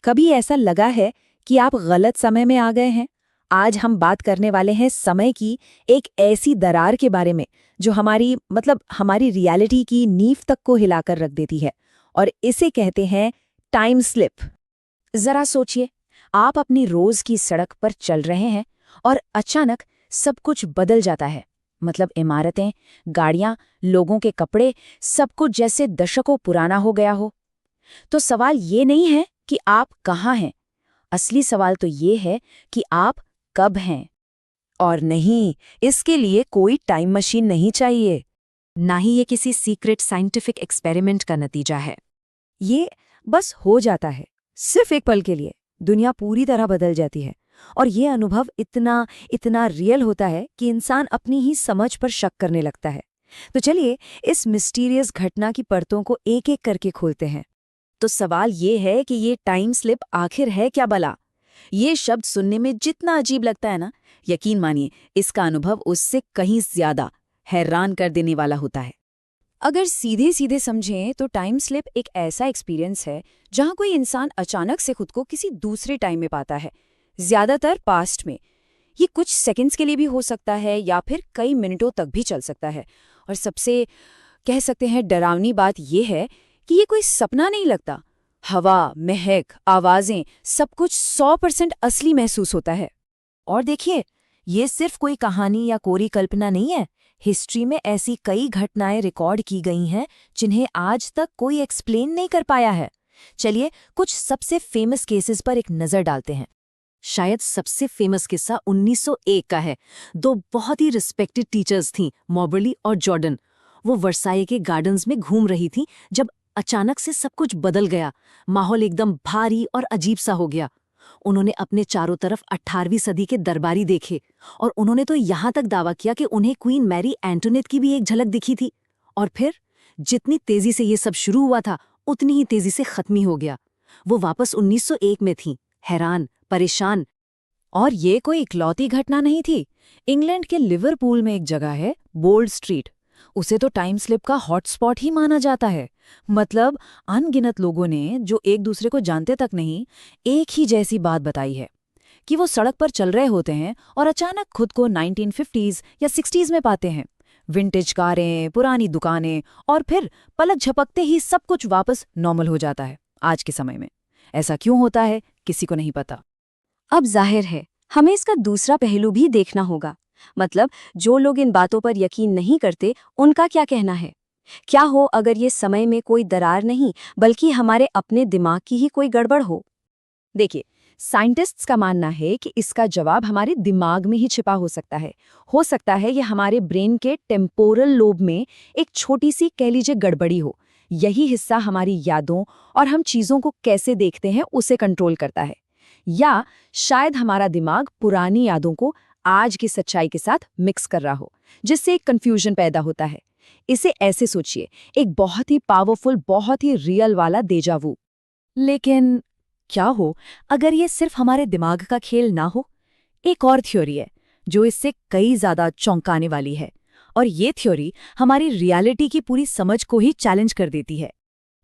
कभी ऐसा लगा है कि आप गलत समय में आ गए हैं? आज हम बात करने वाले हैं समय की एक ऐसी दरार के बारे में जो हमारी रियलिटी की नींव तक को हिलाकर रख देती है, और इसे कहते हैं टाइम स्लिप। जरा सोचिए, आप अपनी रोज की सड़क पर चल रहे हैं और अचानक सब कुछ बदल जाता है। मतलब इमारतें, गाड़ियां, लोगों के कपड़े, सब कुछ जैसे दशकों पुराना हो गया हो। तो सवाल ये नहीं है कि आप कहाँ हैं, असली सवाल तो ये है कि आप कब हैं। और नहीं, इसके लिए कोई टाइम मशीन नहीं चाहिए। ना ही ये किसी सीक्रेट साइंटिफिक एक्सपेरिमेंट का नतीजा है। ये बस हो जाता है, सिर्फ एक पल के लिए दुनिया पूरी तरह बदल जाती है, और ये अनुभव इतना इतना रियल होता है कि इंसान अपनी ही समझ पर शक करने लगता है। तो चलिए इस मिस्टीरियस घटना की परतों को एक एक करके खोलते हैं। तो सवाल ये है कि ये टाइम स्लिप आखिर है क्या भला? ये शब्द सुनने में जितना अजीब लगता है ना, यकीन मानिए इसका अनुभव उससे कहीं ज्यादा हैरान कर देने वाला होता है। अगर सीधे सीधे समझें तो टाइम स्लिप एक ऐसा एक्सपीरियंस है जहां कोई इंसान अचानक से खुद को किसी दूसरे टाइम में पाता है, ज्यादातर पास्ट में। ये कुछ सेकंड्स के लिए भी हो सकता है या फिर कई मिनटों तक भी चल सकता है। और सबसे कह सकते हैं डरावनी बात यह है कि ये कोई सपना नहीं लगता। हवा, महक, आवाजें, सब कुछ 100% असली महसूस होता है। और देखिए, ये सिर्फ कोई कहानी या कोरी कल्पना नहीं है। हिस्ट्री में ऐसी कई घटनाएं रिकॉर्ड की गई हैं जिन्हें आज तक कोई एक्सप्लेन नहीं कर पाया है। चलिए कुछ सबसे फेमस केसेस पर एक नजर डालते हैं। शायद सबसे फेमस किस्सा 1901 का है। दो बहुत ही रिस्पेक्टेड टीचर्स थीं, मॉबर्ली और जॉर्डन। वो वर्साई के गार्डन्स में घूम रही थीं जब अचानक से सब कुछ बदल गया। माहौल एकदम भारी और अजीब सा हो गया। उन्होंने अपने चारों तरफ 18वीं सदी के दरबारी देखे, और उन्होंने तो यहाँ तक दावा किया कि उन्हें क्वीन मैरी एंटोनेट की भी एक झलक दिखी थी। और फिर जितनी तेजी से ये सब शुरू हुआ था, उतनी ही तेजी से खत्म ही हो गया। वो वापस 1901 में थीं, हैरान, परेशान। और ये कोई इकलौती घटना नहीं थी। इंग्लैंड के लिवरपूल में एक जगह है, बोल्ड स्ट्रीट। उसे तो टाइम स्लिप का हॉटस्पॉट ही माना जाता है। मतलब अनगिनत लोगों ने, जो एक दूसरे को जानते तक नहीं, एक ही जैसी बात बताई है कि वो सड़क पर चल रहे होते हैं और अचानक खुद को 1950s या 60s में पाते हैं। विंटेज कारें, पुरानी दुकानें, और फिर पलक झपकते ही सब कुछ वापस नॉर्मल हो जाता है आज के समय में। ऐसा क्यों होता है, किसी को नहीं पता। अब जाहिर है हमें इसका दूसरा पहलू भी देखना होगा। मतलब जो लोग इन बातों पर यकीन नहीं करते, उनका क्या कहना है? क्या हो अगर ये समय में कोई दरार नहीं बल्कि हमारे अपने दिमाग की ही कोई गड़बड़ हो? देखिए, साइंटिस्ट्स का मानना है कि इसका जवाब हमारे दिमाग में ही छिपा हो सकता है। हो सकता है ये हमारे ब्रेन के टेम्पोरल लोब में एक छोटी सी, कह लीजिए, गड़बड़ी हो। यही हिस्सा हमारी यादों और हम चीज़ों को कैसे देखते हैं उसे कंट्रोल करता है। या शायद हमारा दिमाग पुरानी यादों को आज की सच्चाई के साथ मिक्स कर रहा हो, जिससे एक कंफ्यूजन पैदा होता है। इसे ऐसे सोचिए, एक बहुत ही पावरफुल, बहुत ही रियल वाला डेजा वू। लेकिन क्या हो अगर ये सिर्फ हमारे दिमाग का खेल ना हो? एक और थ्योरी है जो इससे कई ज्यादा चौंकाने वाली है, और ये थ्योरी हमारी रियलिटी की पूरी समझ को ही चैलेंज कर देती है।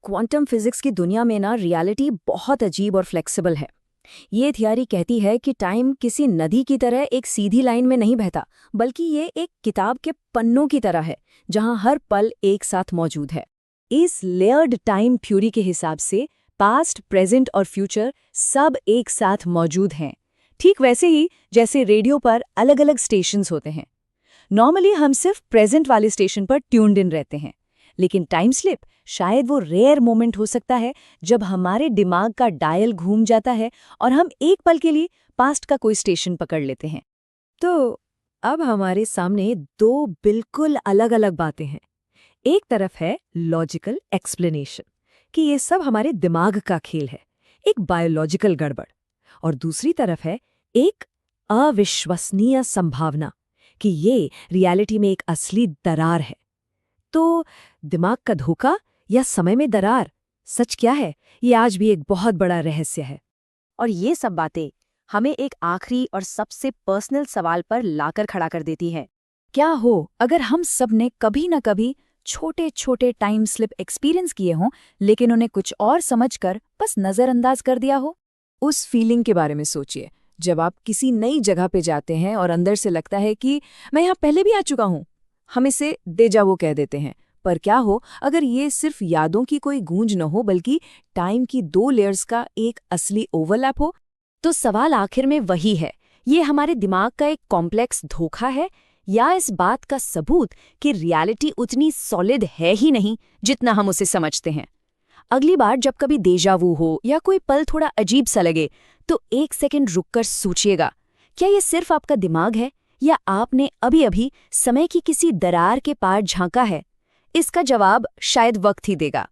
क्वांटम फिजिक्स की दुनिया में ना रियलिटी बहुत अजीब और फ्लेक्सिबल है। ये थियरी कहती है कि टाइम किसी नदी की तरह एक सीधी लाइन में नहीं बहता, बल्कि ये एक किताब के पन्नों की तरह है जहां हर पल एक साथ मौजूद है। इस लेयर्ड टाइम थ्योरी के हिसाब से पास्ट, प्रेजेंट और फ्यूचर सब एक साथ मौजूद हैं, ठीक वैसे ही जैसे रेडियो पर अलग अलग स्टेशंस होते हैं। नॉर्मली हम सिर्फ प्रेजेंट वाले स्टेशन पर ट्यून्ड इन रहते हैं, लेकिन टाइम स्लिप शायद वो रेयर मोमेंट हो सकता है जब हमारे दिमाग का डायल घूम जाता है और हम एक पल के लिए पास्ट का कोई स्टेशन पकड़ लेते हैं। तो अब हमारे सामने दो बिल्कुल अलग अलग बातें हैं। एक तरफ है लॉजिकल एक्सप्लेनेशन कि ये सब हमारे दिमाग का खेल है, एक बायोलॉजिकल गड़बड़, और दूसरी तरफ है एक अविश्वसनीय संभावना कि ये रियलिटी में एक असली दरार है। तो दिमाग का धोखा या समय में दरार, सच क्या है? ये आज भी एक बहुत बड़ा रहस्य है। और ये सब बातें हमें एक आखिरी और सबसे पर्सनल सवाल पर लाकर खड़ा कर देती है। क्या हो अगर हम सब ने कभी न कभी छोटे छोटे टाइम स्लिप एक्सपीरियंस किए हों, लेकिन उन्हें कुछ और समझकर बस नज़रअंदाज कर दिया हो? उस फीलिंग के बारे में सोचिए, जब आप किसी नई जगह पे जाते हैं और अंदर से लगता है कि मैं यहाँ पहले भी आ चुका हूँ। हम इसे डेजा वू कह देते हैं। पर क्या हो अगर ये सिर्फ यादों की कोई गूंज न हो, बल्कि टाइम की 2 लेयर्स का एक असली ओवरलैप हो? तो सवाल आखिर में वही है, ये हमारे दिमाग का एक कॉम्प्लेक्स धोखा है या इस बात का सबूत कि रियलिटी उतनी सॉलिड है ही नहीं जितना हम उसे समझते हैं। अगली बार जब कभी डेजा वू हो या कोई पल थोड़ा अजीब सा लगे, तो 1 सेकंड रुककर सोचिएगा, क्या ये सिर्फ आपका दिमाग है या आपने अभी-अभी समय की किसी दरार के पार झांका है? इसका जवाब शायद वक्त ही देगा।